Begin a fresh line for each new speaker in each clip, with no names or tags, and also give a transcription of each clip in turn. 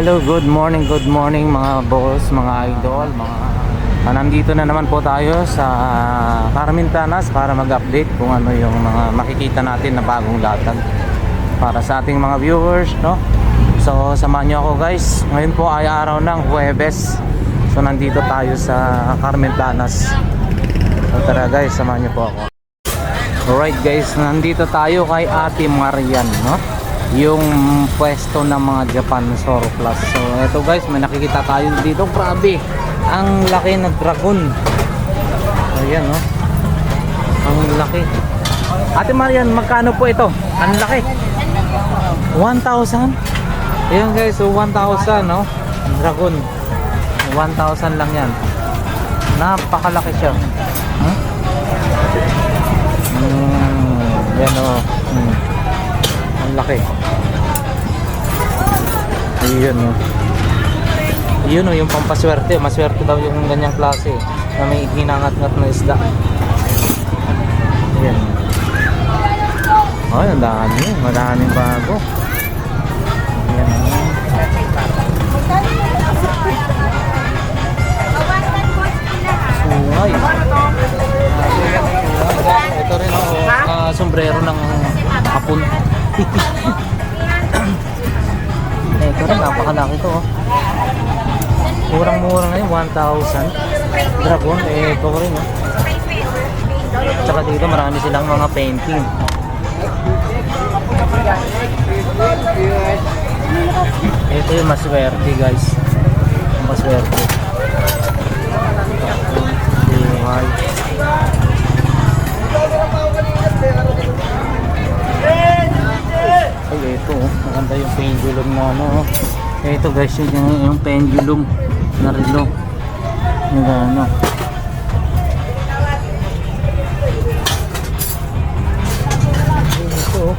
Hello, good morning mga boss, mga idol, nandito na naman po tayo sa Carmen Planas para mag-update kung ano yung mga makikita natin na bagong latag para sa ating mga viewers, no? So, samahan nyo ako guys. Ngayon po ay araw ng Huwebes. So, nandito tayo sa Carmen Planas. So, tara guys, samahan nyo po ako. Alright guys, nandito tayo kay Ate Marian, no? Yung pwesto ng mga Japan surplus. So eto guys, may nakikita tayo dito. Grabe, ang laki ng dragon. Ayan, no? Ang laki. Ate Marian, magkano po ito? Ang laki, 1,000. Ayan guys, so 1,000, no? Dragon, 1,000 lang yan. Napakalaki siya. Huh? Yan, oh. Ang laki. Ayun, oh. Yun, oh, yung pampaswerte. Maswerte daw yung ganyang klase na may hinangat-ngat na isda. Ayan. Ay, ang dami. Madaming bago. Ayan, oh. Sungay. Ito rin, oh, sombrero ng hapon. Ito rin, napakalaki to, oh. Murang-murang na yun, 1,000. Dragon, ito rin, oh. Tsaka dito marami silang mga painting. Ito yung maswerte guys. Maswerte. Ay, ito, oh. Maganda yung pendulum na ano, oh. Ito guys, yung pendulum na relo. Yung ano. Ito, oh.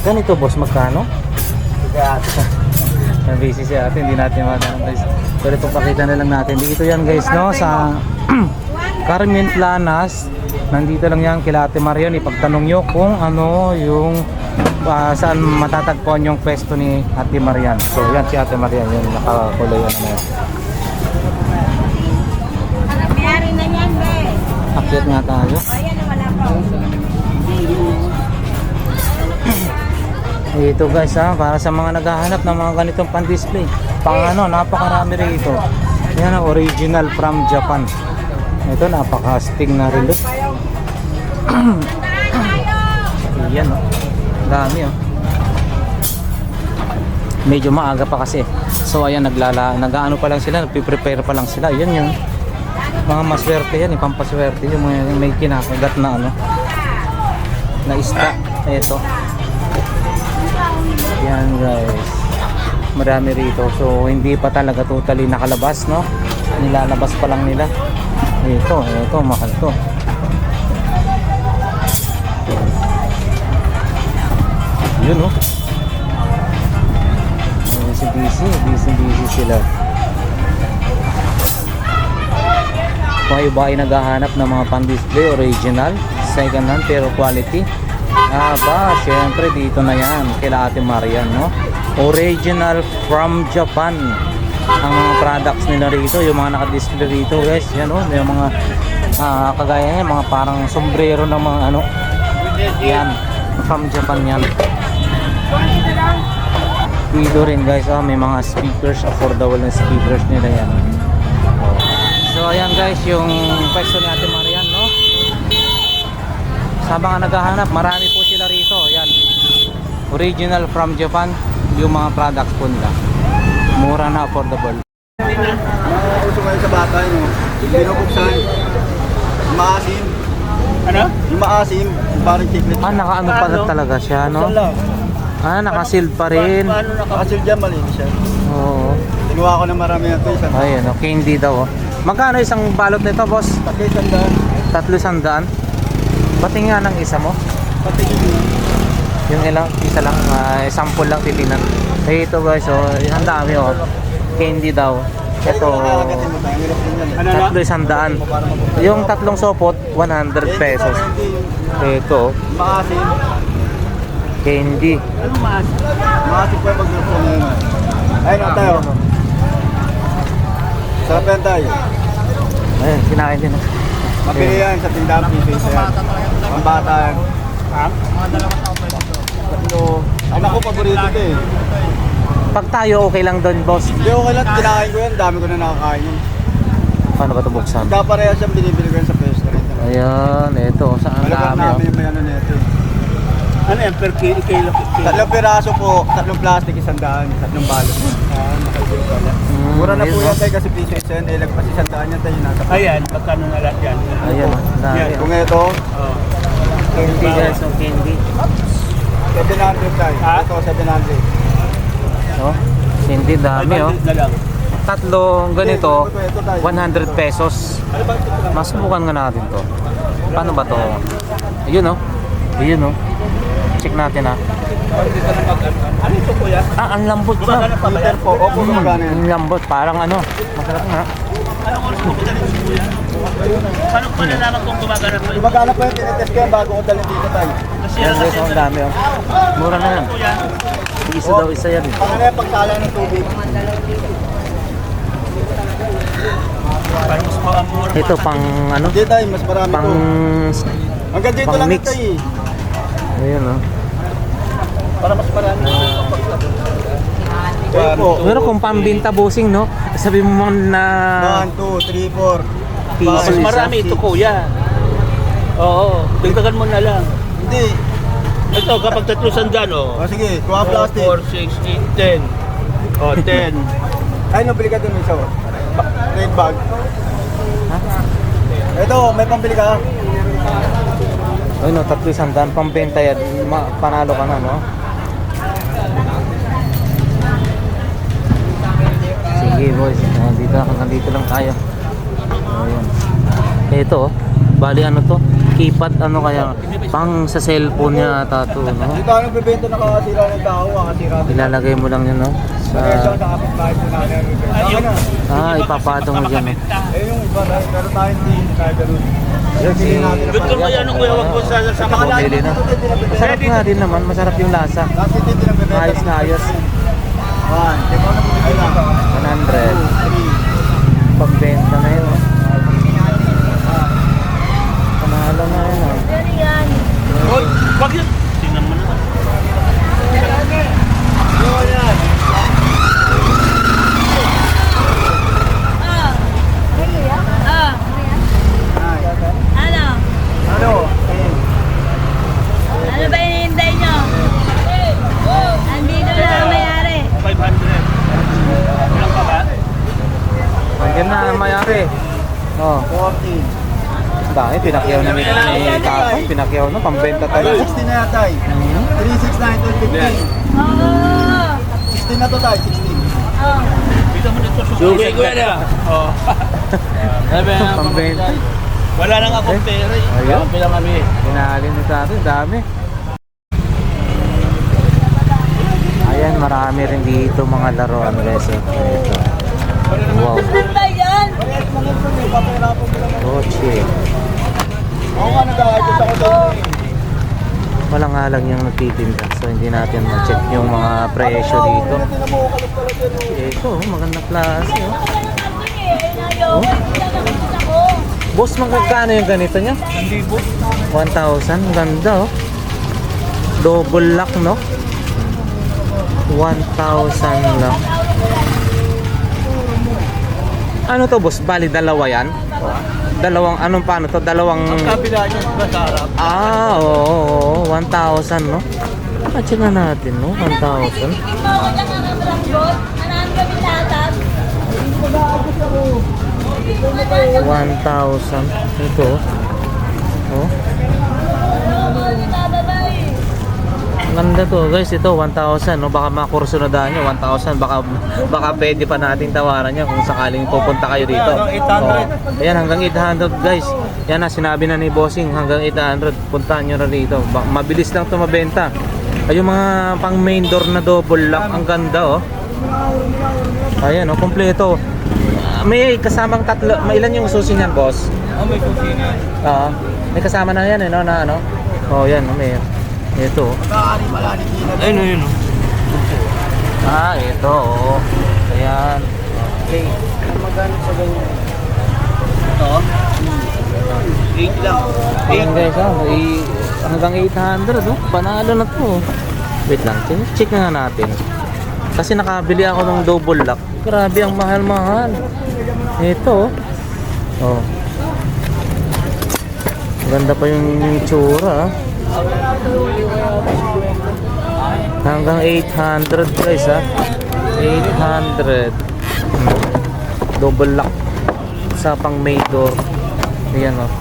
Ganito boss, magkano? Busy si ate, hindi natin matanong guys. Pero ito pakita na lang natin. Dito yan guys, no, sa Carmen Planas. Nandito lang yan kila Ate Marian. Ipagtanong nyo kung ano yung saan matatagpuan yung pwesto ni Ate Marian. So yan si Ate Marian, yung nakakulay yan na yan.
Mayari na yan, be.
Akyat nga tayo.
Ayan, wala pa.
Ito guys, ha, para sa mga naghahanap ng mga ganitong pan-display. Pang ano, napakarami rito. Yan, original from Japan. Ito, napaka-sting na relo. Yan, oh. Dami, oh. Medyo maaga pa kasi. So ayan, nag-ano pa lang sila, nagpe-prepare pa lang sila. Yan yung mga maswerte yan, pampaswerte yung mga may kinakagat na ano, na isda. Ito. Yan guys. Marami rito. So hindi pa talaga totally nakalabas, no? Nilalabas pa lang nila. Ito, mahal to. Yun, oh. Busy sila. Kung kayo ba ay naghahanap ng mga pan-display original, second hand pero quality, syempre dito na yan kila Ate Marian, no? Original from Japan ang mga products nila rito, yung mga naka-display rito guys. Yan, oh, may mga kagaya niya, mga parang sombrero ng mga ano. Yan, from Japan yan. Dito rin guys, may mga speakers, affordable na speakers nila yan. So ayan guys, yung pwesto ni Ate Marian, no? Sa mga naghahanap, marami po sila rito. Yan, original from Japan yung mga products po nila. Mura na, affordable.
Uso ngayon sa bata, no? Binubuksan. Maasim. Ano? Yung maasim, parang chiclet.
Nakaano pa talaga siya, no? Nakasealed pa rin.
Nakasealed dyan, malinis siya.
Oo.
Tinuha ko na marami na ito.
Ayun, okay, hindi daw, oh. Magkano isang balot nito, boss?
300.
300. Pati nga ng isa mo?
Pati yun.
Yung ilang, isa lang, sample lang titinan. Ito guys, oh, ang dami, oh. Candy daw. Ito, 300. Yung tatlong sopot, 100 pesos. Ito,
Maasim.
candy.
Ano maasim? Maasim po yung pag-grupo na yun. Ayun na tayo. Sarap yan tayo.
Ayun, kinain din.
Mabili yan sa tindahan piso yan. Pambata yan. Ha? Ano ko paborito ito eh.
Pag tayo okay lang doon, boss.
Hindi okay lang, kinain ko yan. Dami ko na nakakain yun.
Paano ba ito buksan?
Kaparehas siyang binibili ko yan sa pesto rin.
Ayan, ito. Saan ang
Malagang
dami, oh.
namin yung may ano nito.
Ano yan, per kilo?
Tatlong piraso po, tatlong plastic, 100, tatlong balot. Nakaibigan pala. Mura na po
ayun,
yan
oh.
tayo kasi piso isa yan. Eh, lagpas 100 yan tayo nasa.
Ayan, magkano na lahat yan?
Ayan, oh. Dami,
Yan.
oh.
Kung ito,
Oh.
Candy, guys. Oh, candy.
700 tayo.
Ha?
Ito, 700.
Oh, candy, dami, oh.
500 na lang.
Tatlo ganito,
Ito tayo.
100 pesos. Masubukan nga natin to. Paano ba to? Ayun, oh. Ayun, oh. Check natin, ah.
Ano ito kuya?
Ah, ang lambot na.
Gumagana pa ba yan?
Liter po, opo, magkano yan?
Ang lambot, parang ano. Masarap nga.
Anong oras mo dali ito kuya? Paano ko malalaman kung gumagana pa ito?
Magkano pa yung tinitest ko yan bago ko dalhin dito tayo?
Nasira
Yan,
kasi
guys, oh, ang dami, oh. Mura na yan.
kuya.
Isa daw, isa yan.
Ano na yung pagsala ng tubig?
Parang mas maamura.
Ito, pang ano?
Hindi tayo, mas marami
Pang...
to. Hanggang dito
pang
lang
mix.
ito eh.
Ayun, oh.
Para mas marami. Ito po.
Pero kung pambinta busing, no? Sabi mo na
1, 2, 3, 4.
piso
Mas
isa.
marami ito kuya. Oo, dagdagan mo na lang.
Hindi.
Ito, kapag 300 oh.
O sige, kuha plastic.
4, 6, 8, 10. Oh, 10.
Ay, nabili ka dun isa. Red bag.
Ha?
Ito, may pambili ka.
Ayun, no, 300 pambenta yan. Panalo ka na, no? Sige, boys. Nandito lang tayo. Ayun. Ito, oh. Bali, ano to? Keypad, ano kaya? Pang sa cellphone niya ata to, no?
Dito ano bibenta nakakasira ng tao, kakasira.
Ilalagay mo lang yun, no?
Presyo
Sa...
sa kapitbahay po namin. Ano?
Ah, ipapatong mo dyan, no?
Eh yung iba, pero tayo hindi tayo ganun. Bibili natin
Good ka mo yan kuya, wag mo sa mga
Bumili na. Masarap nga din naman, masarap yung lasa.
Last dito tinabibenta.
Ayos na ayos.
1, di ba na bumili na?
100. Pagbenta na yun, oh. Panalo na yun, oh.
Hoy, wag yun. Tingnan mo naman.
Yun yan.
Ano?
Ano?
Ano ba hinihintay nyo? Andito na ang mayari.
500. Ilang pa ba?
Nandiyan na ang mayari. Oh,
14.
dahil pinakyaw na ni Kapay, pinakyaw na, pambenta talaga.
16 na yata eh. 3, 6, 9, 12, 15.
Oo.
16 na to tayo, 16.
Oh.
Dito mo nito susunod.
Okay,
kuya na. Oo.
Pambenta.
Wala nang akong pera eh.
Ayun.
Bilang kami.
Pinalin nito natin, dami. Ayan, marami rin dito mga laruan, guys. Ito. Wow.
Ano ba yan?
Kotse.
Ako nga nag-aayos ako doon.
Wala nga lang yung nagtitinda. So hindi natin ma-check yung mga presyo dito. Ito, magandang klase. Oh. Boss, magkano yung ganito niya? 1,000. Ganda, oh. Double lock, no? 1,000 lang. Ano to, boss? Bali, dalawa yan? Dalawang, anong paano to? Dalawang...
Kabila niya ba sa harap?
Ah, oo, 1,000, no? Check na natin, no? 1,000. 1,000. Ito. Oh. Ang ganda to, guys. Ito, 1,000, no? Baka makurso na daan nyo. 1,000. Baka pwede pa nating tawaran nyo kung sakaling pupunta kayo dito.
Hanggang 800.
Oh. Ayan, hanggang 800, guys. Yan na, sinabi na ni Bossing, hanggang 800. Puntahan nyo na rito. Mabilis lang ito mabenta. Ay, yung mga pang main door na double lock. Ang ganda, oh. Ayan, oh, kompleto. May kasamang tatlo. May ilan yung susi niyan, boss?
Oh, may kusina.
Oo. May kasama na yan, eh, no? Na ano? Oh, yan, may. Ito.
Maaari pala ni Tina.
Ayun, ayun.
Ah, ito, oo. Ayan. Okay.
Magkano sa ganyan? Ito? 8 lang.
Ayan guys, hanggang 800, oh. Panalo na to. Wait lang, check nga natin. Kasi nakabili ako ng double lock. Grabe, ang mahal-mahal. Ito, oh. Ganda pa yung tsura, ah. Hanggang 800 guys, ha. 800. Double lock sa pang main door. Ayan, oh.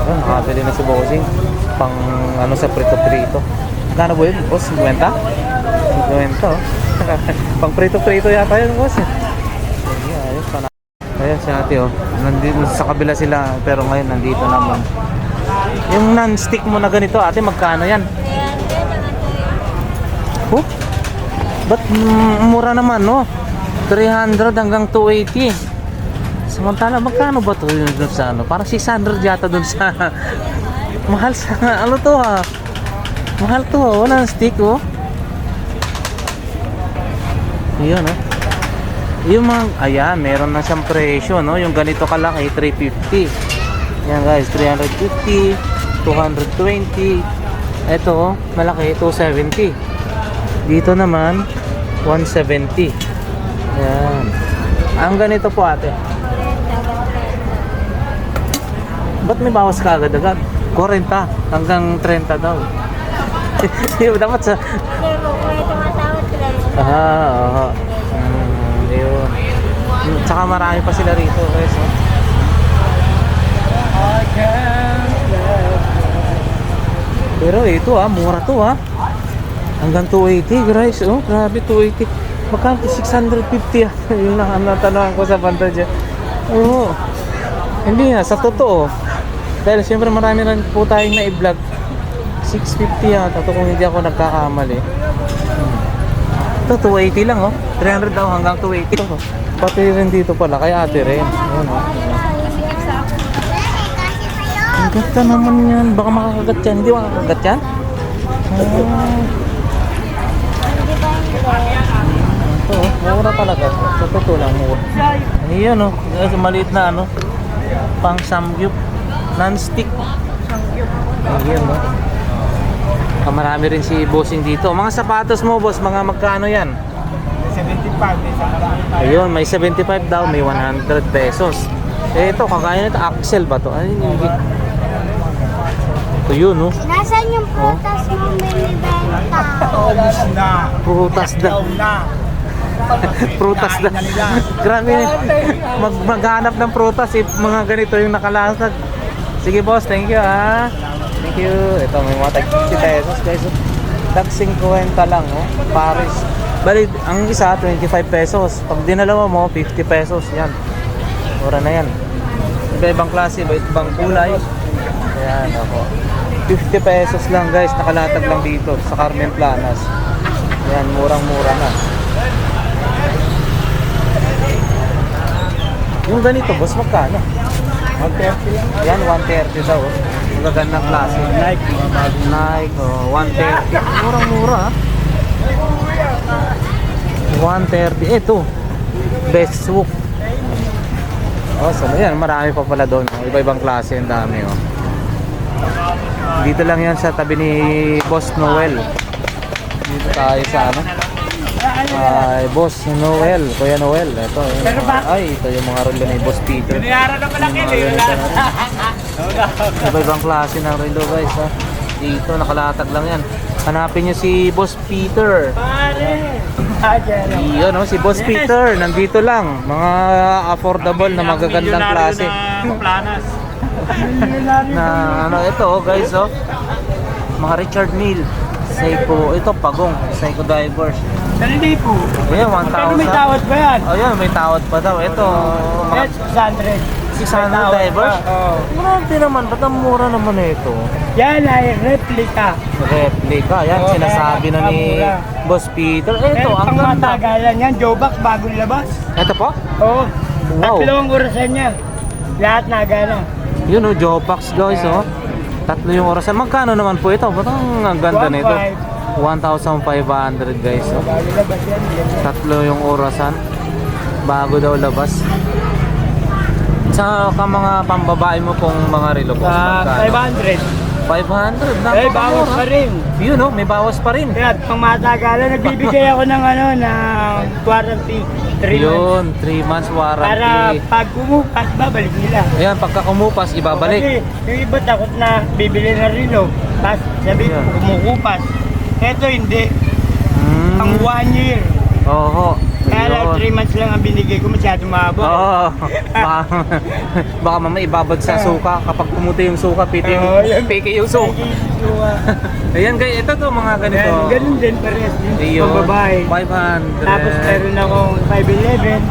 Nakabili na si Bossing pang ano sa prito-prito. Gano ba yun, boss? 50? 50, oh. Pang prito-prito yata yun, boss. Sige, ayos pa na. Ayan si ate, oh. Nandito sa kabila sila, pero ngayon nandito naman. Yung non-stick mo na ganito, ate, magkano yan? Oh? Ba't mura naman, no? 300 hanggang 280. Samantala, magkano ba to yun dun sa ano? Parang 600 yata dun sa... Mahal sa... Ano to, ha? Mahal to, ha? Walang stick, oh. Yun, oh. Yung mga... Ayan, meron na siyang presyo, no? Yung ganito kalaki, 350. Yan, guys, 350, 220. Ito, oh, malaki, 270. Dito naman, 170. Yan. Ang ganito po, ate. Ba't may bawas ka agad-agad? 40 hanggang 30 daw. Dapat sa... Oo. Yun. Tsaka marami pa sila rito, guys. Oh. Pero ito, mura to, hanggang 280, guys. Oh, grabe, 280. Magkano 650, yung natanong ko sa banda dyan. Oo. Hindi nga, sa totoo. Dahil siyempre marami rin po tayong na-i-vlog. 650 yata ito kung hindi ako nagkakamali. Ito, 280 lang, oh. 300 daw hanggang 280. Oh. Pati rin dito pala, kaya ate rin. Ayan, oh. Ang ganda naman yan. Baka makakagat yan. Hindi makakagat yan? Ito, mura talaga. Sa totoo lang, mura. Ayan, oh. Maliit na, ano, pang samgyup. Non-stick. Ayan, oh. Marami rin si bossing dito. Mga sapatos mo, boss, mga magkano yan?
75.
Ayun, may 75 daw, may 100 pesos. Eh, ito, kagaya nito, Axel ba to? Ay, hindi. Ito yun, no?
Nasaan yung prutas mo binibenta?
Prutas na. Prutas na. Grabe, maghanap ng prutas, mga ganito yung nakalasag. Sige, boss, thank you, ha. Thank you. Ito, may mga tag 50 pesos, guys. Tag 50 lang, oh. Paris. Bali, ang isa, 25 pesos. Pag dinalawa mo, 50 pesos. Yan. Mura na yan. Iba-ibang klase, iba-ibang kulay. Ayan, ako. 50 pesos lang, guys. Nakalatag lang dito sa Carmen Planas. Ayan, murang-mura na. Yung ganito, boss, magkano?
130 lang.
Yan, 130 daw. Magagandang klase.
Nike.
Nike, 130. Murang-mura, ha? 130. Ito, best swoop. Oh, so yan, marami pa pala doon. Iba-ibang klase, ang dami, oh. Dito lang yan sa tabi ni Boss Noel. Dito tayo sa ano? Ay, Boss Noel, Kuya Noel. Ito, ay, ito yung mga relo ni Boss Peter.
Binayaran ng malaki,
Iba-ibang klase ng relo, guys, ha? Dito, nakalatag lang yan. Hanapin nyo si Boss Peter. Iyon, no? Si Boss Peter, nandito lang. Mga affordable na magagandang klase.
Planas.
Na ano, ito, oh, guys, oh. Mga Richard Mille, Seiko, ito Pagong, Seiko divers.
Hindi po.
Ayan, 1,000.
Pero may tawad pa yan.
Oh, yan, may tawad pa daw. Ito, mga 600 divers.
Oo.
Marami naman, ba't ang mura naman ito?
Yan ay replica.
Replica, yan,
Oh,
sinasabi na ni
mura.
Boss Peter. Ito,
Pero
ang
pang
ganda.
matagalan yan, Jobax bagong labas.
Ito po?
Oo.
Wow.
Tatlong orasan niya. Lahat nagana.
Yun, oh, Jopax, guys, oh. Tatlo yung orasan. Magkano naman po ito? Ba't ang ganda nito?
1.5.
1,500 guys. Oh. Tatlo yung orasan bago daw labas. Sa mga pambabae mo pong mga relo boss, magkano?
500.
500 na.
Eh, bawas pa rin.
Yun oh, may bawas pa rin.
Kaya pang matagalan, nagbibigay ako ng warranty. 3 months.
Yun, 3 months warranty.
Para pag kumupas, babalik nila.
Ayan, pagka kumupas, ibabalik.
Kasi yung iba takot na bibili na relo. Tapos sabi ko,
Yeah.
kumukupas. Ito hindi.
Hmm.
Ang 1 year.
Oo.
Kaya lang 3 months lang ang binigay ko, masyado mahaba.
Oo. Baka mamaya ibabad sa suka. Kapag pumuti yung suka,
Oo, yan.
piki yung suka. Ayan guys, ito to mga ganito.
Yan, ganun din, parehas din.
Ayun,
Pang babae.
500.
Tapos meron akong 511.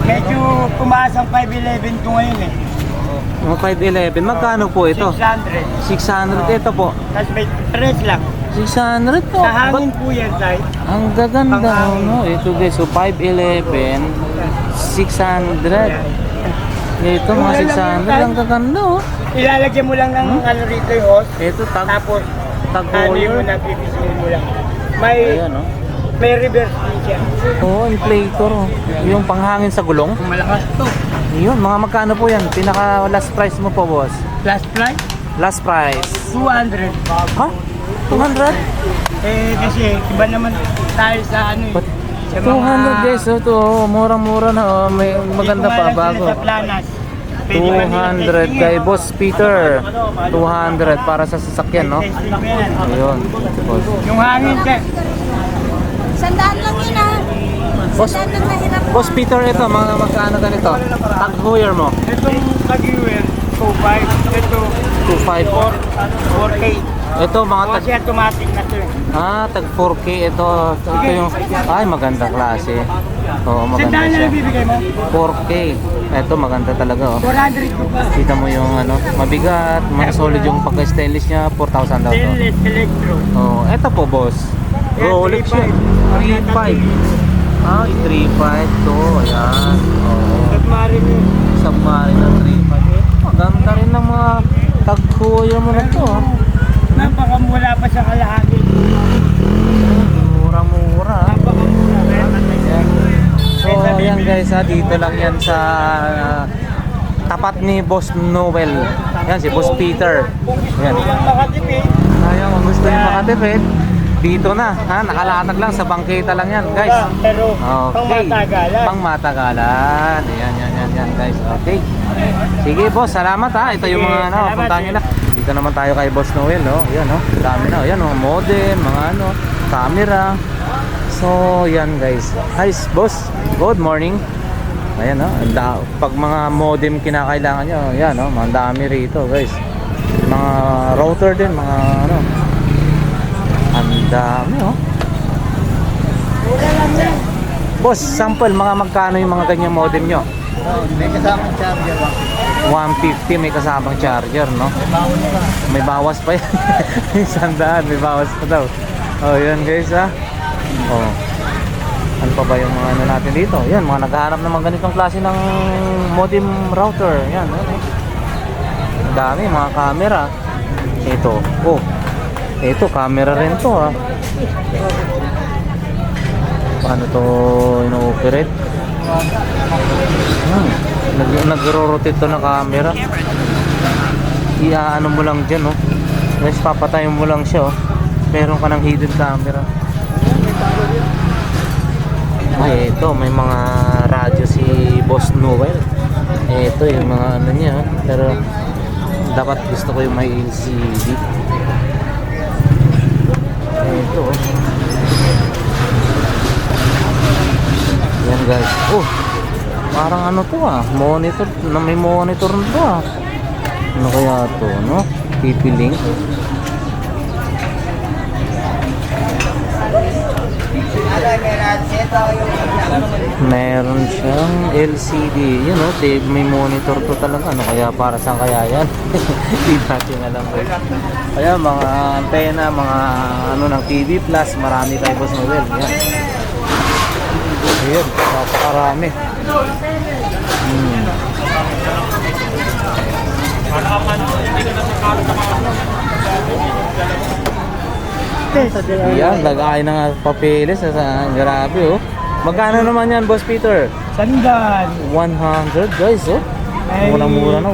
Medyo tumaas ang 511 ko ngayon eh.
Mga 511. Magkano po ito?
600.
600 ito po.
Tapos may 3 lang.
600 po.
Sa hangin po yan, Tay.
Ang gaganda,
Panghangin.
no? Ito guys, so 511, 600. Ito mga 600, ang gaganda, oh.
Ilalagyan mo lang ng ano rito yung hose.
Ito,
Tapos, ano
tag-hole.
mo na, pipisilin mo lang. May,
Ayan, oh.
may reverse din siya.
Oo, inflator, oh. Yung panghangin sa gulong.
Malakas to.
Yun, mga magkano po yan? Pinaka last price mo po, boss.
Last price,
Last price.
200.
Ha? 200?
Eh, kasi iba naman tayo sa ano eh.
But
Sa
200 guys, oh, to, oh. Murang-mura na, oh. May maganda pa, bago.
Sa planas. Pwede pa nilang
200
testingin.
kay Boss Peter. 200 para sa sasakyan, no?
Testing mo yan.
Ayun, boss.
Yung hangin ka.
Sandaan lang yun ah.
Boss,
Sandaan lang nahirap.
Boss Peter, ito, mga magkano ganito? Tag-heuer mo?
Itong Tag-Heuer, 2.5. Ito,
2.5.
4K.
Ito, mga tag...
Kasi automatic na to eh.
Tag 4K. Ito yung... Ay, maganda klase. Oo, maganda
Sandaan na
siya.
lang bibigay mo?
4K. Ito, maganda talaga, oh.
400 ko pa.
Kita mo yung ano, mabigat, mga solid yung pagka-stainless niya, 4,000 daw to.
Stainless electro.
Oh, eto po, boss.
Yan,
Rolex siya. 3.5. 3.5 to. Ayan. Oo.
Submarine.
Submariner 3.5. Maganda rin ng mga tag-heuer mo na to, ah.
Napakamura pa sa kalahati.
Mura-mura.
Napakamura.
So, ayan guys, dito lang yan sa tapat ni Boss Noel. Yan, si Boss Peter. Yan.
Makatipid.
Kaya kung gusto niyo makatipid, dito na. Nakalatag lang sa bangketa lang yan, guys.
Pero pang
Okay.
matagalan.
Pang matagalan. Ayan, guys. Okay. Sige, boss. Salamat, ha. Ito yung
Sige,
mga, ano,
salamat,
puntahan nyo na. Dito naman tayo kay Boss Noel, no. Ayan, no. Dami na. Ayan, no. Modem, mga ano, camera. So, yan, guys. Hi, boss. Good morning. Ayan, no. Pag mga modem kinakailangan nyo, ayan, no. Mga dami rito, guys. Mga router din, mga, ano. Ang dami, oh. Boss, sample, mga magkano yung mga ganyang modem nyo?
May kasamang charger lang.
150 may kasamang charger, no? May bawas pa yan. 100, may bawas pa daw. Oh, yun guys, ha. Oh. Ano pa ba yung mga ano natin dito? Yan, mga naghahanap ng mga ganitong klase ng modem router. Yan, ang dami, mga camera. Ito, oh. Ito, camera rin to, ha. Paano to ino-operate? Nagro-rotate to na camera. Iaano mo lang dyan, oh. Guys, papatayin mo lang siya, oh. Meron ka ng hidden camera. Ay, ito, may mga radyo si Boss Noel. Ito yung mga ano niya, oh. Pero dapat gusto ko yung may LCD. Ito, oh. Yan guys. Oh, parang ano to, ah. Monitor, may monitor na to, ah. Ano kaya to, no? TP-Link. Meron siyang LCD. Yun, oh. May monitor to talaga. Ano kaya, para saan kaya yan? Hindi natin alam, guys. Kaya mga antena, mga ano ng TV Plus, marami tayo Boss Noel. Yan. Ayan, napakarami.
Marites.
Yan, lagay ng papeles. Grabe oh. Magkano naman yan, Boss Peter?
Sandaan.
100 guys oh. Murang-mura na,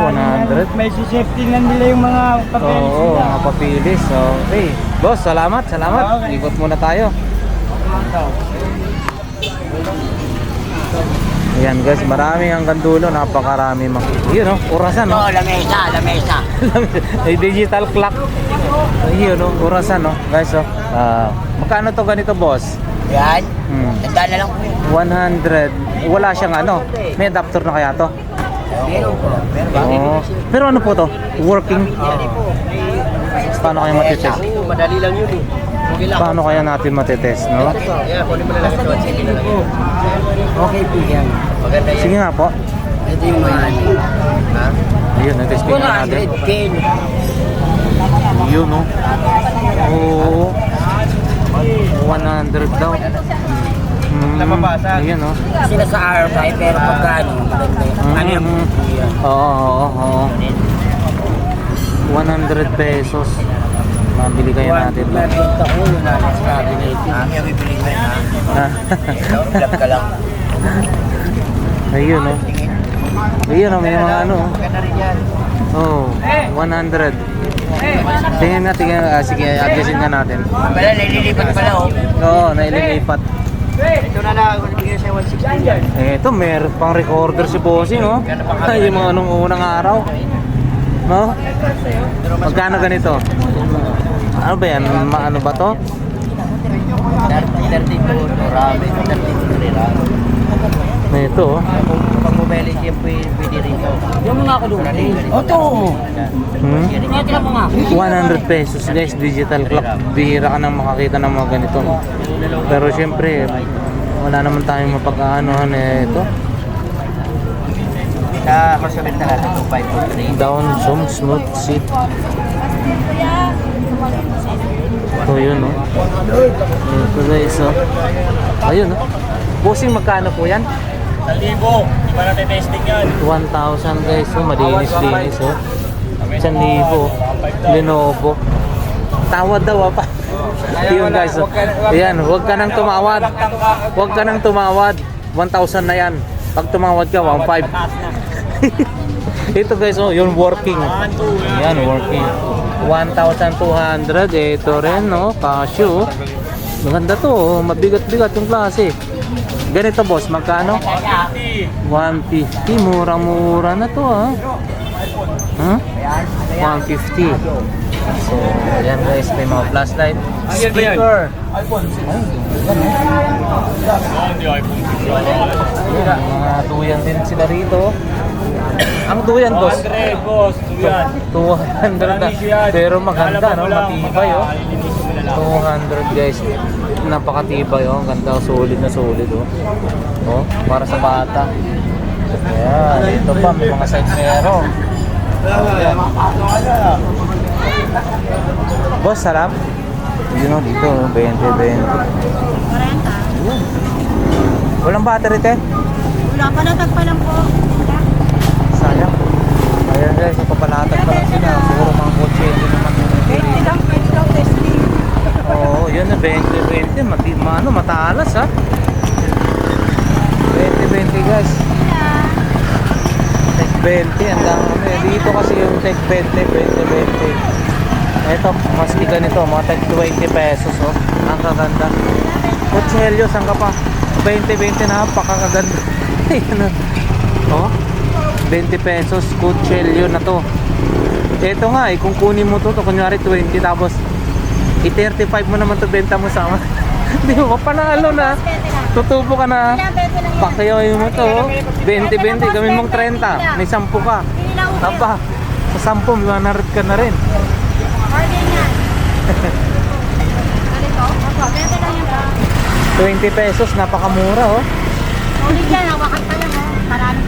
100.
May sisafety na nila yung mga papeles
Oo,
nila.
mga papilis. Okay. Boss, salamat.
Okay.
Ikot muna tayo. Ayan guys, marami hanggang dulo. Napakarami. Yun o, orasan o.
Lamesa.
May digital clock. Yun o, orasan o. Guys o. Magkano to ganito, boss?
Yan.
Hmm.
Na lang po.
100. Wala siyang ano. May adapter na kaya to?
Meron po.
Oo. Pero ano po to? Working? Paano kaya matitest?
Madali lang yun eh.
Paano kaya natin matitest, no?
Yeah, kunin mo na lang ito. Sige na lang yun. Okay po yan. Maganda yan.
Sige nga po.
Ito yung mga ano. Ha?
Ayun, natesting na natin.
100K.
Yun, no? Oo. 100 daw. Ayun, no?
Sila sa RFI pero pagkano maganda yan. Ano yung yan?
Oo. 100 pesos. Mabili kayo natin.
Nabenta ko yung nalas cabinet. Yung bibili mo yan ha? Vlog ka lang.
Ayun, no? Ayun, no? May mga ano.
Maganda rin yan.
Oh, 100. Tingnan na, sige, adjustin na natin.
Wala, naililipat pala oh.
Oo, naililipat.
Ito na lang, bigyan siya 160 yan.
Ito, meron pang recorder si Bossing, oh. Ay, yung mga nung unang araw. No? Magkano ganito? Ano ba yan? Ano ba to?
30 po, rami. 30 rami.
Ito, oh.
Pag mobile siya pwede rin po. Yung mga ako doon. Oto!
Hmm?
Tira mo nga.
100 pesos guys, digital clock. Bihira ka nang makakita ng mga ganito. Pero syempre, wala naman tayong mapag-aanohan ito.
Sa masalit na natin itong 5.3.
Down, zoom, smooth, seat. Ito yun, no? Ito guys, oh. Ayun, no? Bossing, magkano po yan?
1,000. Di ba natin testing yan?
1,000 guys, oh. Madinis-dinis, oh. 1,000. Lenovo. Tawad daw, pa. Yun guys, oh. Ayan, huwag ka nang tumawad. Huwag ka nang tumawad. 1,000 na yan. Pag tumawad ka, 1,500. Ito guys, oh, yun working. Yan, working. 1,200. Ito rin, no? Casio. Maganda to, oh. Mabigat-bigat yung klase. Ganito boss, magkano? 150. Murang-mura na to, ha? Huh? 150. So, ayan guys, may mga flashlight. Speaker. Ayan, mga duyan din sila rito. Ang duyan, boss?
200, boss. Duyan.
200 na. Pero maganda, no? Matibay, oh. 200 guys. Napakatibay, oh. Ganda, solid na solid, oh. Oh, para sa bata. Ayan, dito pa, may mga side mirror. Ayan. Boss, sarap. Yun, oh, dito, 20.
40.
Walang battery, te?
Wala pa, natag pa lang po.
Sayang. Ayan guys, papalatag pa lang sila. Siguro mga kotse, hindi naman yung
Pwede lang testing.
Oo, yun na 20. Matalas ha. 20 guys. Tech 20, ang dami. Dito kasi yung Tech 20. Ito, mas ika nito, mga Tech 20 pesos oh. Ang kaganda. Kutselyo, saan ka pa? 20 na, pakakaganda. Ayan oh. 20 pesos, kutselyo na to. Ito nga eh, kung kunin mo to kunyari 20 tapos i-35 mo naman to benta mo sa amin. Hindi mo panalo na. Tutubo ka na. Pakiyoy mo to. 20, gawin mong 30. May 10 ka. Taba, sa 10, 100 ka na rin.
Order nga. Ganito? Opo, 20 lang yung
20 pesos, napakamura oh.
ulit yan, hawakan pa lang oh. Parami.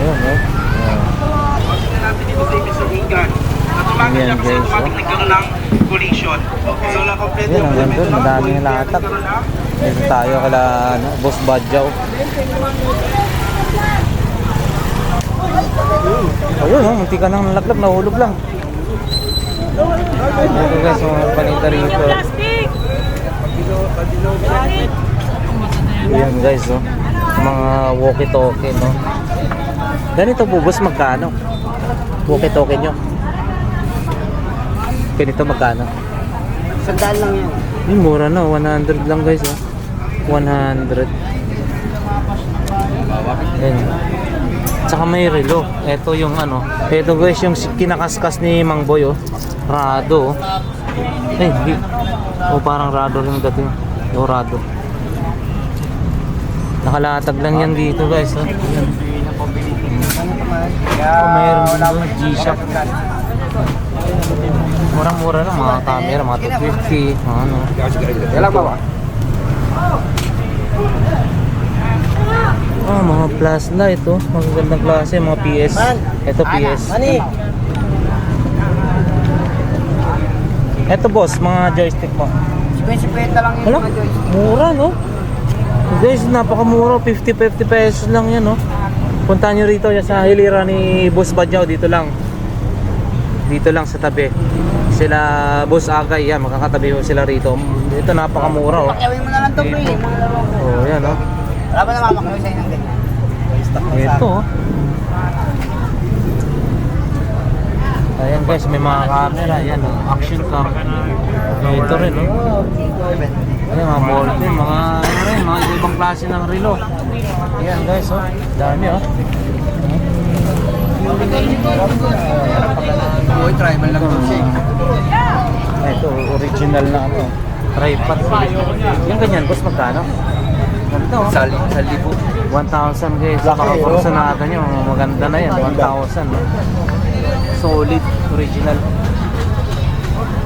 Ayun oh. Ayan guys oh. Ayan, ang ganda, madaming latak. Dito tayo kala Boss Badjaw. Ayun, oh, munti ka nang nalaglag, nahulog lang. Ito guys, mga paninda rito. Ayan guys, oh. Mga walkie-talkie, no? Ganito po, boss, magkano? Walkie-talkie nyo. Ganito magkano?
Sandaan lang yan.
Yung mura na, 100 lang guys, oh. 100. Ayan. Tsaka may relo. Ito yung ano. Ito guys, yung kinakaskas ni Mang Boy, oh. Rado, oh. Eh, hindi. Oh, parang rado rin dating. Oh, rado. Nakalatag lang yan dito guys, oh. Ayan. Oh, mayroon din doon, G-Shock. Murang-mura lang, mga camera, mga 250, mga ano.
Kailan ba ba?
Ah, mga flashlight, oh. Magagandang klase, mga PS. Ito PS. Ito boss, mga joystick mo.
50 lang
Wala, mura no? Guys, napakamura, 50 pesos lang yan, no? Punta nyo rito sa hilira ni Boss Badyaw, dito lang. Dito lang sa tabi. Sila Boss Agay, yan, makakatabi mo sila rito. Ito napakamura, oh.
Pakyawin mo na lang ito, pre.
Oh, yan, oh.
Wala ba namamakawin sa'yo ng ganyan?
Ito, oh. Ayan guys, may mga camera, yan, oh. Action cam. Ito rin, oh. Ayan, mga ballpen, mga ano rin, mga ibang klase ng relo. Ayan guys, oh. Dami, oh.
Boy, tribal lang ito siya.
Ito, original na ano. Tripod. Yung ganyan, boss, magkano? Ganito, oh.
Sali po.
1,000 guys. Makakursunada nyo, maganda na yan. 1,000, no? Solid, original.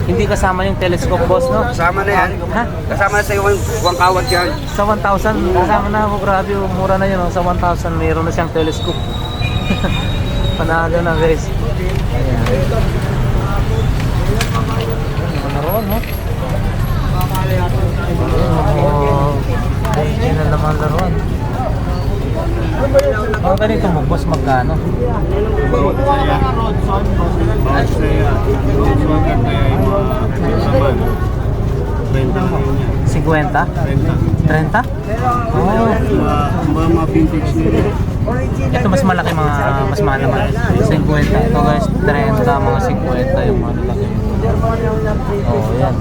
Hindi kasama yung telescope, boss, no?
Kasama na yan.
Ha?
Kasama na sa'yo yung kawad yan.
Sa 1,000, kasama na ako. Grabe, oh, mura na yun. Oh. Sa 1,000, mayroon na siyang telescope. Panalo na, guys. Ayan. Panaroon, no? Oh, original naman laruan. Mga ganito mo, boss, magkano? 50? 30? Oh.
Mga vintage nila.
Ito mas malaki, mas mahal naman. 50. Ito guys, 30, mga 50 yung mga laki. Oh, yan.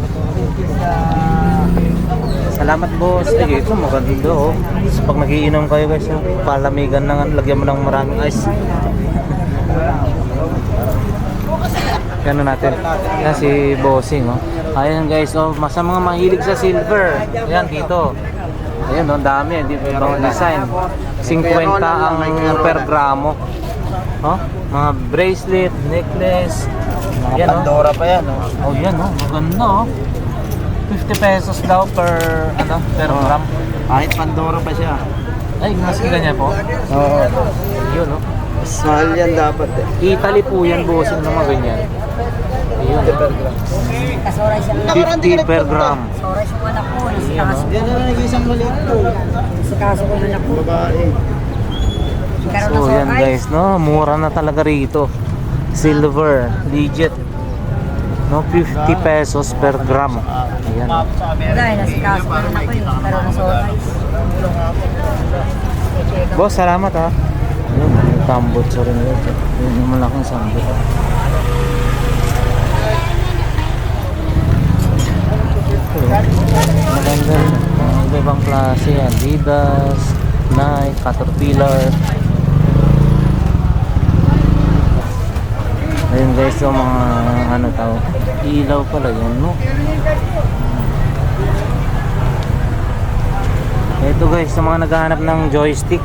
Salamat boss. Ay, ito maganda, oh. So, pag nagiinom kayo guys, oh, palamigan na nga, lagyan mo ng maraming ice. Yan natin. Yan si Bossing, oh. Ayan guys, oh, sa mga mahilig sa silver. Ayan dito. Ayan, oh, dami, hindi pa ibang design. 50 ang per gramo. Oh, mga bracelet, necklace. Yan, oh.
Pandora pa yan, oh.
Oh, yan, oh, maganda, oh. 50 pesos daw per gram.
Kahit Pandora pa siya.
Ay, maski ganyan po.
Oo.
Yun, oh.
Mas mahal yan dapat eh.
Italy po yan, bossing ng mga ganyan. Ayun,
Kasoray siya.
50 per gram.
Soray siya anak ko.
Ayan, oh.
Yan na nag-isang maliit po.
Sa kaso ko na ako.
Babae.
So, yan guys, no? Mura na talaga rito. Silver, legit. No, 50 pesos per gram. Ayan.
Dahil nasa kaso ko na ako yung pero na soray.
Boss, salamat ha. Ayun, may tambot sa rin yun. Yun yung malaking sambot. Maganda rin. Mga ibang klase. Adidas, Nike, Caterpillar. Ayun guys, yung mga ano tao. Ilaw pala yun, no? Ito guys, sa mga naghahanap ng joystick.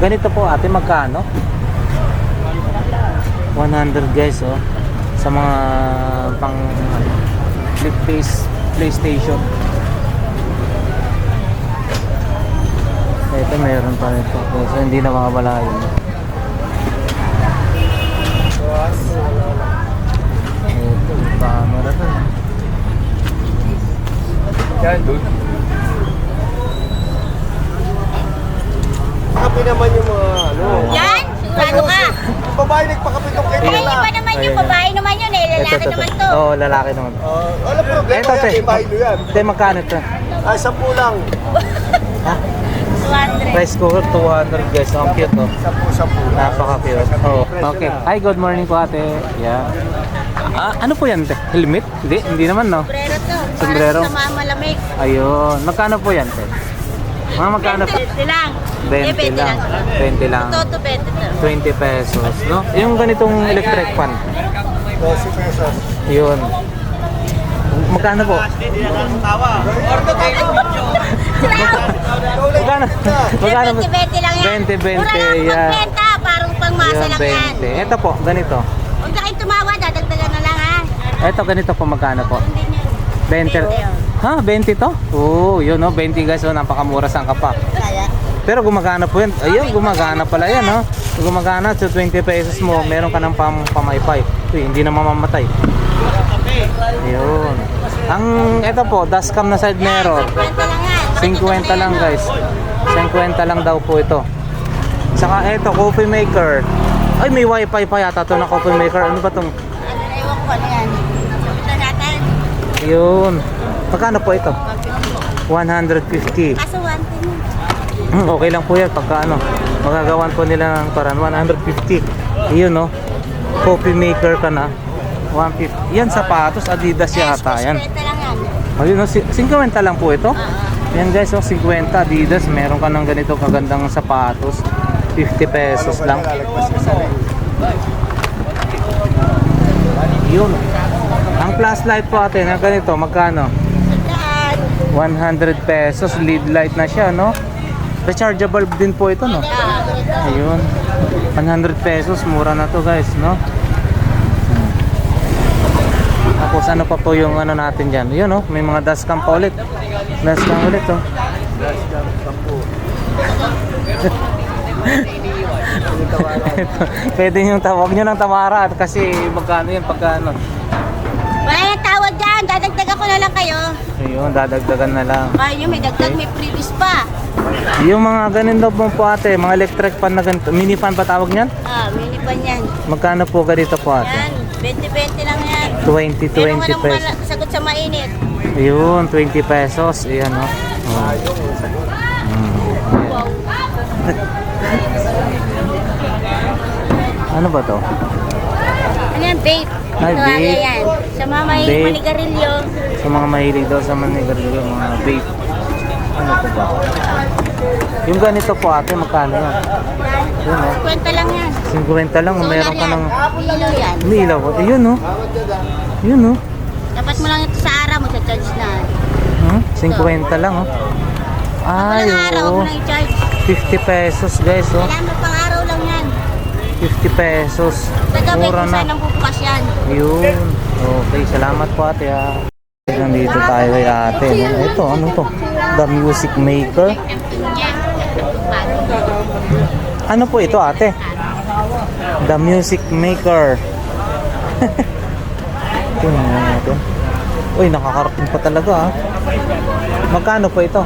Ganito po ate, magkano? 100 guys, oh. Sa mga pang flip face PlayStation. Ito meron pa nito. So hindi na makawala yun. Ito, camera to.
Yan, dude. Happy naman yung mga ano.
Yan! Paano ka?
Yung babae nagpakapitong kayo
Ay,
na.
iba naman yung
Ayan.
babae naman yun eh. Lalaki naman to.
Oo, oh, lalaki naman.
Wala problema
Ito, te.
yan, ibahin nyo yan.
Te, magkano ito?
Ay, 10 lang.
Ha?
200.
Rice cooker, 200 guys. Ang cute, oh.
10.
Napaka-cute. Oh, okay. Hi, good morning po ate. Yeah. Ano po yan, te? Helmet? Hindi naman, no?
Sombrero to.
Sombrero?
Para sa mamalamig.
Ayun. Magkano po yan, te? Mga magkano po?
20 lang.
20 lang. 20 lang.
Toto 20 to.
20 pesos, no? Yung ganitong electric fan.
12 pesos.
Yun. Magkano po? Magkano? Magkano?
20 lang yan.
20, 20,
Mura lang
yan.
magbenta. Parang pangmasa
Yun,
lang yan.
20. Ito po, ganito.
Huwag na kayong tumawa. Dadagdagan na lang ha.
Ito, ganito po, magkano po?
Hindi nyo.
20. Ha? 20 to? Oo, yun, no? 20 guys, oh, napakamura saan ka pa.
Kaya.
Pero gumagana po yan. Ayun, gumagana pala yan, no? Gumagana, so 20 pesos mo, meron ka ng pamaypay. Uy, hindi na mamamatay. Ayun. Ang, ito po, dashcam na side mirror.
50 lang yan.
50 lang guys. 50 lang daw po ito. Saka ito, coffee maker. Ay, may wifi pa yata ito na coffee maker. Ano ba itong?
Ewan ko ano yan. Ito natin.
Yun. Magkano po ito? 150.
Kaso 110 yun.
Okay lang po yan pagka ano. Magagawan po nila ng paraan. 150. Yun, no? Coffee maker ka na. 150. Yan, sapatos. Adidas yata. Yan.
50 lang yan.
Ayun, no? 50 lang po ito. Yan guys, oh, 50 Adidas. Meron ka ng ganito kagandang sapatos. 50 pesos lang. Yun. Ang flashlight po atin, na ganito, magkano? 100 pesos. LED light na siya, no? Rechargeable din po ito, no? Ayun. 100 pesos. Mura na to guys, no? Tapos ano pa po yung ano natin dyan? Yun, no? May mga dashcam pa ulit. Dashcam ulit, oh. Pwede yung tawag nyo ng Tamara kasi magkano yun pagkano.
Wala yung tawad dyan. Dadagdagan ko na lang kayo.
Ayun, dadagdagan na lang.
Kaya nyo may dagdag, may previous pa.
Yung mga ganun daw po ate, mga electric fan na ganito. Mini fan pa tawag niyan?
Mini pan yan.
Magkano po ganito po ate?
Yan, 20-20 lang yan.
20
Meron ka ng
pesos.
sagot sa mainit.
Ayun, 20 pesos. Ayan, oh. Oh.
Wow.
Ano ba to?
Ano yan, vape?
Ay,
Ito
vape.
yan. Sa mga may
Vape.
manigarilyo.
Sa mga mahilig daw sa manigarilyo, mga vape. Ano to ba? Yung ganito po ate, magkano yan? Yun, oh.
Kwenta lang yan.
50 lang, meron ka ng...
Ilaw yan.
May ilaw. Ayun, oh. Yun, oh.
Dapat mo lang ito sa araw, magsa-charge na.
50 lang, oh. Ay,
Walang araw, huwag
oo.
mo na i-charge.
50 pesos, guys, oh.
Kailangan pang araw lang yan.
50 pesos.
Tagabi
Mura
kung
na.
saan ang bubukas yan.
Yun. Okay, salamat po ate, ha. Nandito tayo kay ate. No? Ito, ano to? The Music Maker. Ano po ito, ate? The Music Maker. Tingnan natin. Uy, nakakarating pa talaga, ha. Magkano po ito?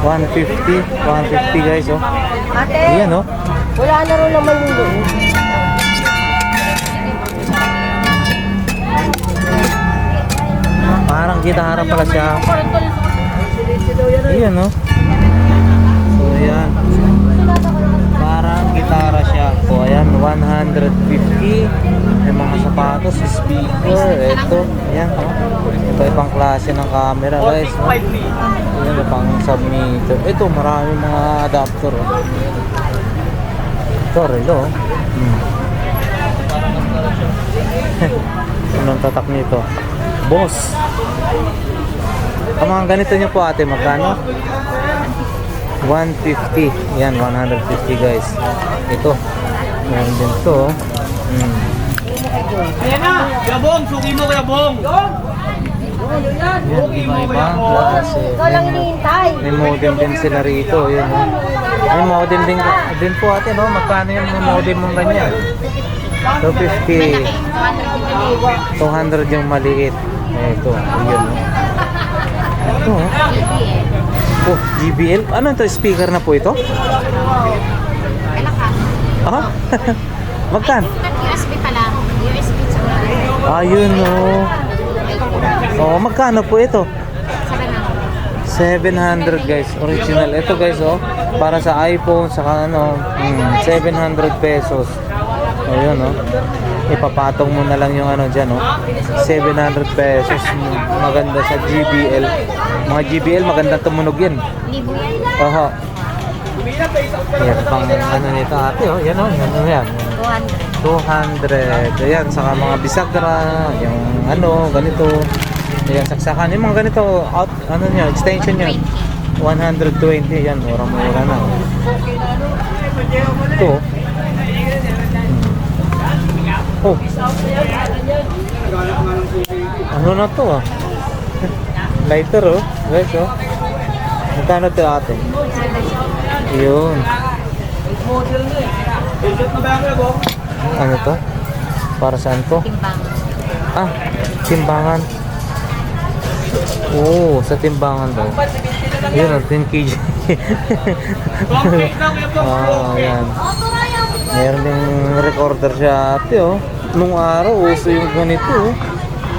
150. 150 guys, oh.
Ate,
Ayan, oh.
wala na rin naman yung doon.
Parang gitara pala siya. Ayan, no? So, ayan. Parang gitara siya. So, ayan, 150. May mga sapatos, speaker. Ito, ayan, oh. Ito ibang klase ng camera, guys, no? Ayan, pang submeter. Ito, marami mga adapter, oh. Ito, relo, oh. Anong tatak nito? Boss. Ang mga ganito nyo po ate, magkano? 150. Yan, 150 guys. Ito. Meron din to.
Ayan na! Kuya Bong! Suki mo, Kuya Bong!
Yan, iba-iba. Klase.
Ikaw lang hinihintay.
May modem din sila rito. Yan, oh. May modem din po ate, no? Magkano yung may modem mong ganyan? 250. 200 yung maliit. Ito, yun. Ito, oh. Oh, GBL. Ano ito? Speaker na po ito? Ah? Magkan?
USB pala. USB sa
Ayun oh. Oh, magkano po ito? 700 guys, original. Ito guys oh, para sa iPhone saka ano, 700 pesos. Ayun oh. Ipapatong mo na lang yung ano diyan oh. 700 pesos. Maganda sa GBL. Mga GBL maganda tumunog yan.
libo yan.
Oho. Yan pang ano nito ate oh, yan oh, yan. 200. Ayan, saka mga bisagra, yung ano, ganito. Ayan, saksakan. Yung mga ganito, out, ano niya, extension niya. 120. Yan, mura-mura na. Ito. Oh. Ano na to ah? Lighter oh. Guys oh. Magkano ito ate? Yun. Ano to? Para saan to?
Timbang.
Ah, timbangan. Oo, sa timbangan daw. Yun, 10 kg. Yan. Meron ding recorder siya ate, oh. Nung araw, uso yung ganito, oh.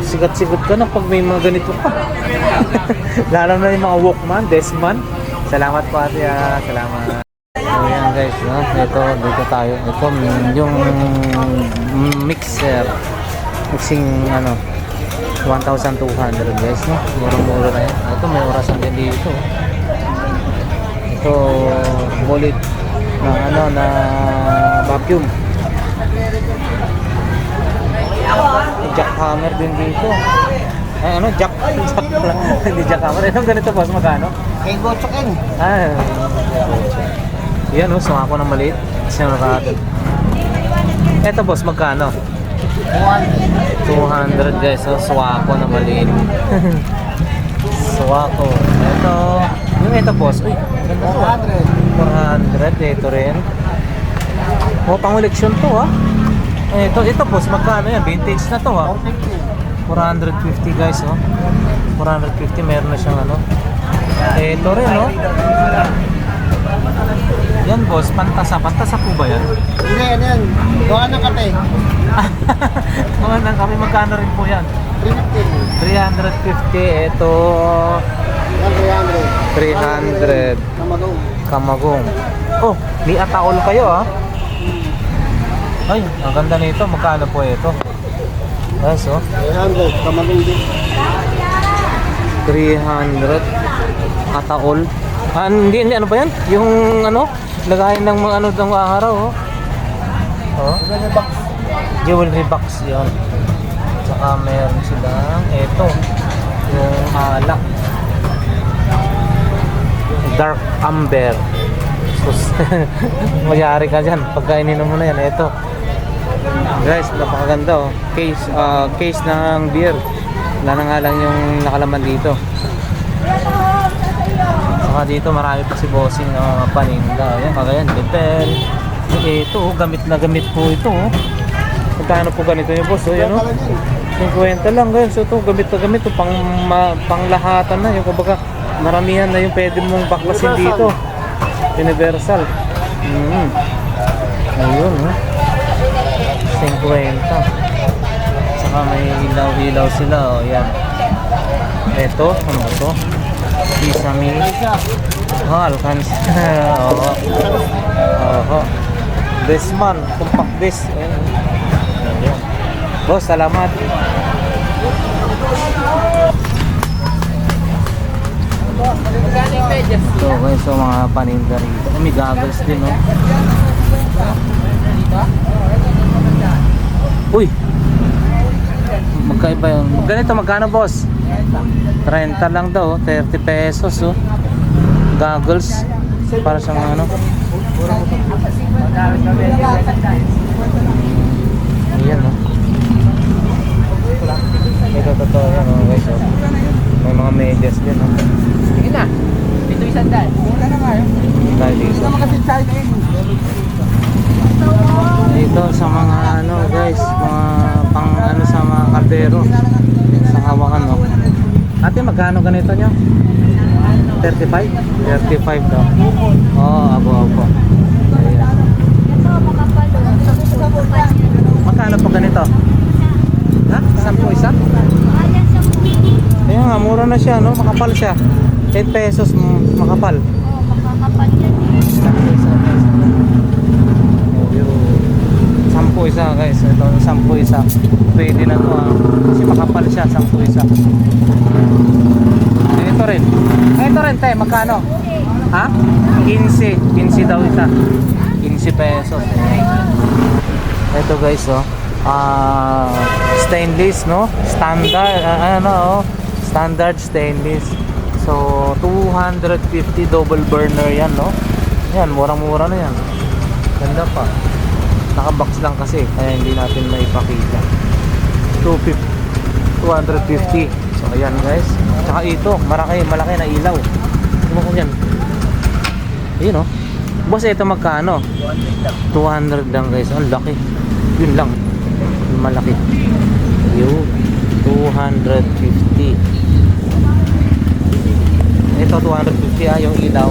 Sikat-sikat ka na pag may mga ganito ka. Lalo na yung mga Walkman, Desman. Salamat po ate, ah. Salamat. So yan guys, no? Ito, dito tayo. Ito, yung mixer. Mixing, ano, 1,200 guys, no? Mura-mura na yan. Ito, may orasan din dito. Ito, bullet na, ano, na vacuum. Jackhammer din dito. Ay, ano, jack pala. Hindi jackhammer. Anong ganito boss, magkano?
Kay Gotsokin.
Ah, yan oh, sumako ng maliit. Sinurado. Eto boss, magkano? 200 guys, oh, swako na maliit. Swako. Ito, yung ito boss, uy, ganda to ah. 400, ito rin. Oh, pang-eleksyon to ah. Ito boss, magkano yan? Vintage na to ah. 450 guys oh. 450, meron na siyang ano. Ito rin oh. Yan boss, pantasa. Pantasa po ba yan?
Hindi, ano yan? Gawa ng kape.
Mga nang kami, magkano rin po yan? 350. Ito, 300. Kamagong. Oh, may ataol kayo ah. Ay, ang ganda nito. Magkano po ito? Yes, oh.
300. Kamagong din.
300. Ataol. Ah, hindi, ano ba yan? Yung ano, lagayin ng mga ano ng mga araw, oh. Oh. Jewelry box yun. Tsaka meron silang ito, yung alak. Dark amber. Sus, mayari ka dyan pagka ininom mo na yan. Ito guys, napakaganda oh. Case ng beer. Wala na nga lang yung nakalaman dito. Saka dito marami pa si bossing na paninda. Ayan, kagayan, Betel. Ito, gamit na gamit po ito oh. Magkano po ganito yung boss? Oh, yan oh. 50 lang guys. So ito, gamit na gamit. Panglahatan na. Yung kumbaga, maramihan na yung pwede mong baklasin dito. Universal. Ayun oh. 50. Saka may ilaw-ilaw sila oh. Yan. Ito, ano ba ito? Kisame. Oh, Alcance. Oo. Oo. Desman, compact disc. Ayan. Boss, salamat. So guys, so mga paninda rito. May goggles din oh. Uy! Magkaiba yun. Ganito, magkano boss? 30 lang daw, 30 pesos oh. Goggles para sa mga ano. Ayan oh. Ito totoo yan oh guys oh. May mga medyas din oh.
Sige na. Dito isang dahil. Wala na kayo.
Dahil dito. Dito sa mga ano guys, mga pang ano sa mga kaldero. Sa hawakan no. Ate, magkano ganito nyo? 35? 35 daw. Oo, abo. Ayan. Magkano po ganito? Ha? 10 isa? Ayun nga, mura na siya, no? Makapal siya. 10 pesos, makapal.
Makakapal yan.
10 isa guys, ito 10 isa. Pwede na to ah. Kasi makapal siya, 10 isa. Ito rin. Ito rin tayo, magkano? Ha? 15. 15 daw isa. 15 pesos. Ito guys oh. Stainless no? Standard standard stainless. So 250 double burner yan no? Yan, murang-mura na yan. Ganda pa. Naka-box lang kasi kaya hindi natin maipakita. 250. So ayan guys. Tsaka ito, malaki na ilaw. Ano ko yan? Ayun oh. Boss, ito magkano? 200 lang guys. Ang laki. Yun lang. Malaki. Yun. 250. Ito 250 yung ilaw.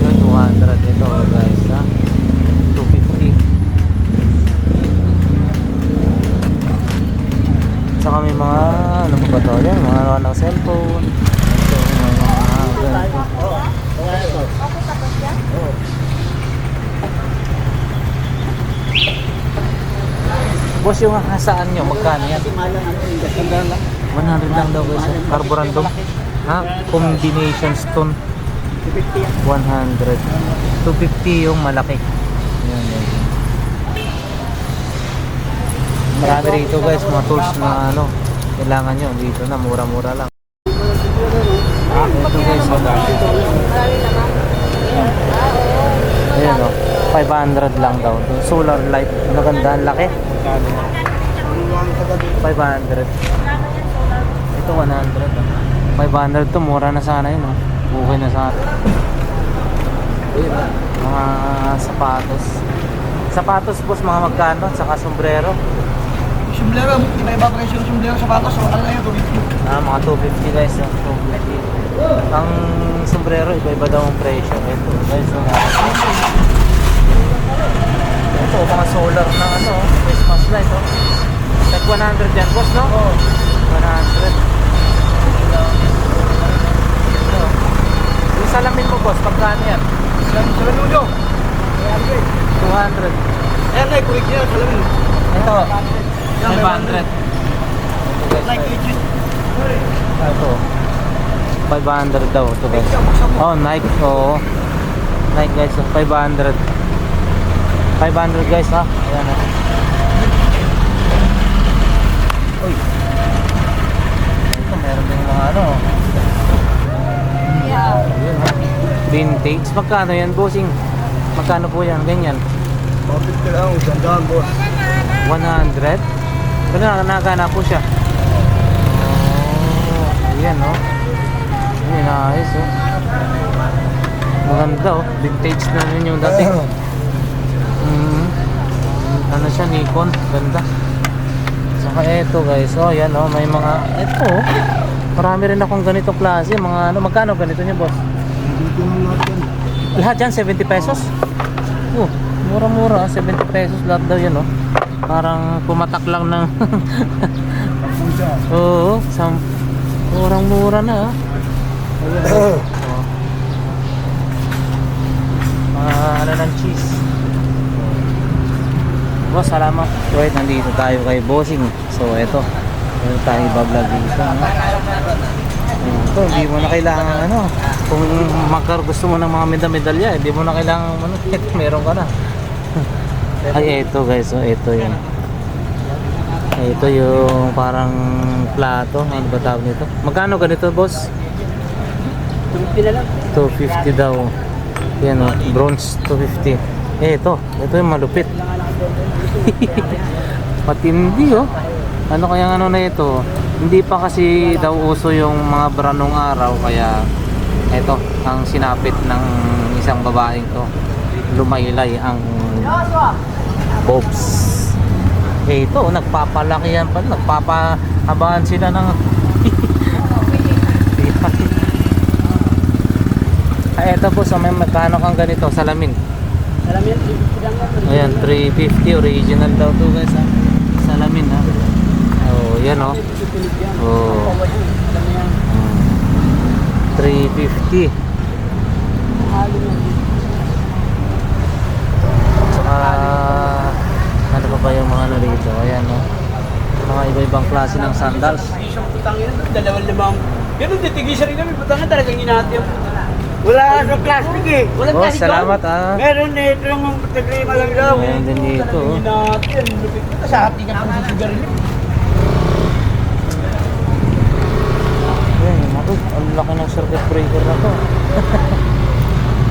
Yun 200. Ito guys ha. 250. Saka may mga ano pa ba to? Yan, mga ano ng cellphone. Ito mga boss, yung hasaan nyo, magkano yan? 100 lang daw guys. Carborundum. Ha? Combination stone. 100. 250 yung malaki. Ayan, yan. Marami rito guys, mga tools na ano, kailangan nyo. Dito na, mura-mura lang. Ito guys, ayan o, 500 lang daw. Solar light, maganda, ang laki. 500. Ito 100. 500 to, mura na sana yun. Okay na sana. Ayun, mga sapatos. Sapatos boss, mga magkano? Saka sombrero.
Sombrero, iba-iba presyo ng sombrero sapatos. Ano na yun, 250.
Mga 250 guys. 250. Ang sombrero, iba-iba daw ang presyo. Ito guys. Ito, mga solar na ano, Christmas light. Tag 100 yan boss, no? Oo. 100. Yung salamin mo boss, pagkano yan?
Salamin mo
200.
Ayan na, kulik niya, salamin.
Ito, 500.
Like legit.
Ito, 500 daw ito guys. Oh, Nike. Oo. Nike guys, 500. 500 guys ha. Ayan ha. Uy. Ito, meron din mga ano. Ayan ha. Vintage. Magkano yan, bossing? Magkano po yan? Ganyan.
250 lang, gandaan boss.
100? Pero nakagana po siya. Oh, ayan oh. Ayan, ayos oh. Maganda oh. Vintage na rin yung dating. Ano siya, Nikon. Ganda. Saka eto guys. Oh, yan oh. May mga, eto oh. Marami rin akong ganito klase. Mga ano, magkano ganito niya boss?
Dito na natin.
Lahat yan, 70 pesos? Oh, mura-mura, 70 pesos lahat daw yan oh. Parang pumatak lang ng oo, murang-mura na ah. Ayan. Ano ng cheese. Boss, salamat. Wait, nandito tayo kay Bossing. So, eto. Meron tayo ibablog dito. Ito, hindi mo na kailangan ano. Kung gusto mo ng mga medalya, hindi mo na kailangan ano, meron ka na. Ay, eto guys. So, eto yun. Ito yung parang plato. Ano ba tawag nito? Magkano ganito, boss?
250 na lang.
250 daw. Yan o, bronze 250. Ito yung malupit. Patindi oh. Ano kaya ano na ito? Hindi pa kasi daw uso yung mga branong araw, kaya ito ang sinapit ng isang babaeng to. Lumaylay ang bobs. Ito, nagpapalaki yan pa, nagpapahabaan sila ng eto po, so may magkano kang ganito, salamin.
Alam yan, 350 lang yan.
Ayan, 350 original daw to guys ha. Salamin ha. Oh, yan oh. Oh. 350. Saka ano pa ba yung mga ano dito? Ayan oh. Mga iba-ibang klase ng sandals.
Isang putangin na, dalawang limang. Ganun, titigisa rin kami, putangin talagang hinati yung wala sa plastic eh. Walang
Boss, salamat ah.
Meron eh, ito yung pagkaklima lang daw.
Ayan din dito oh.
Hinati yan, lupit ko. Sa hati ka pa sa sigarilyo.
Ayan, ang laki ng circuit breaker na to.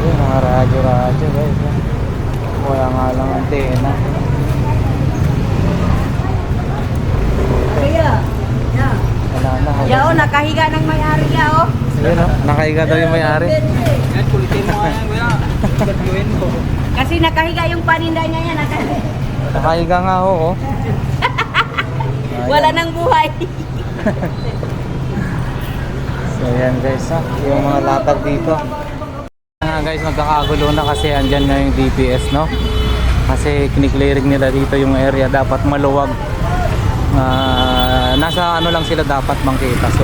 Ayan, mga radyo guys. Wala nga lang antena.
Kaya, yeah.
Wala na.
Yao, nakahiga ng may-ari yao.
Ayan o, nakahiga daw yung may-ari.
Yan, kulitin mo nga yan, kuya. Gagawin ko.
Kasi nakahiga yung paninda niya yan.
Nakahiga nga ho, oh.
Wala nang buhay.
So ayan guys ha, yung mga latag dito. Guys, magkakagulo na kasi andyan na yung DPS no. Kasi kiniklearing nila dito yung area, dapat maluwag. Nasa ano lang sila dapat makita. So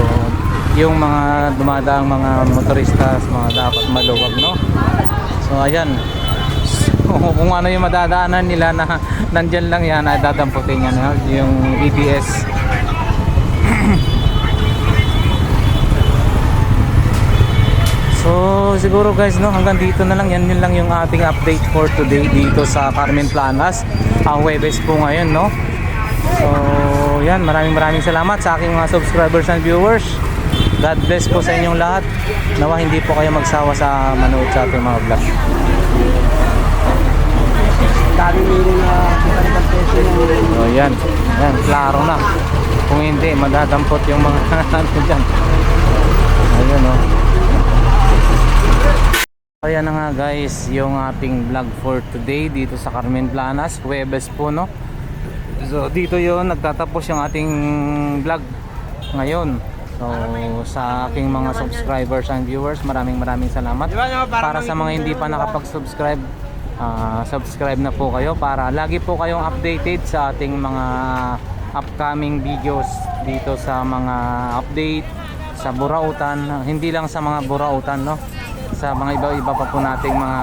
yung mga dumadaang mga motoristas, mga dapat maluwag no. So ayan. Kung ano yung madadaanan nila na nandyan lang yan, ay dadamputin yan no? Yung DPS. So siguro guys no, hanggang dito na lang yan, yun lang yung ating update for today dito sa Carmen Planas. Ang Huwebes po ngayon no. So yan, maraming salamat sa aking mga subscribers and viewers. God bless po sa inyong lahat. Nawa hindi po kayo magsawa sa manood sa ating mga vlog.
Dami meron na kitang presyo ng
So yan, klaro na. Kung hindi, madadampot yung mga ano dyan. Ayun o. Ayan na nga guys, yung ating vlog for today dito sa Carmen Planas, Huwebes po no. So dito yon nagtatapos yung ating vlog ngayon. So sa aking mga subscribers and viewers, maraming salamat. Para sa mga hindi pa nakapag-subscribe, subscribe na po kayo para lagi po kayong updated sa ating mga upcoming videos dito sa mga update sa Burautan, hindi lang sa mga Burautan no, sa mga iba-iba pa po nating mga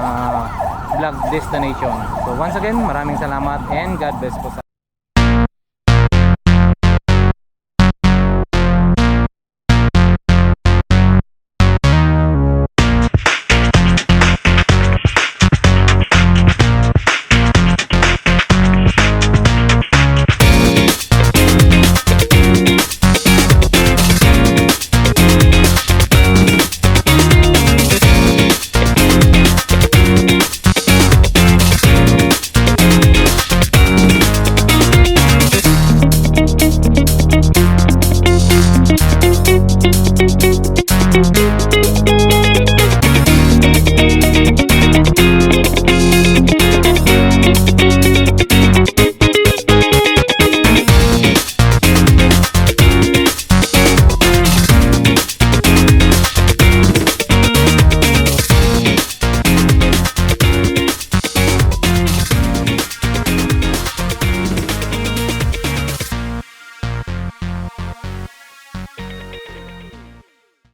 vlog destination. So once again, maraming salamat and God bless po sa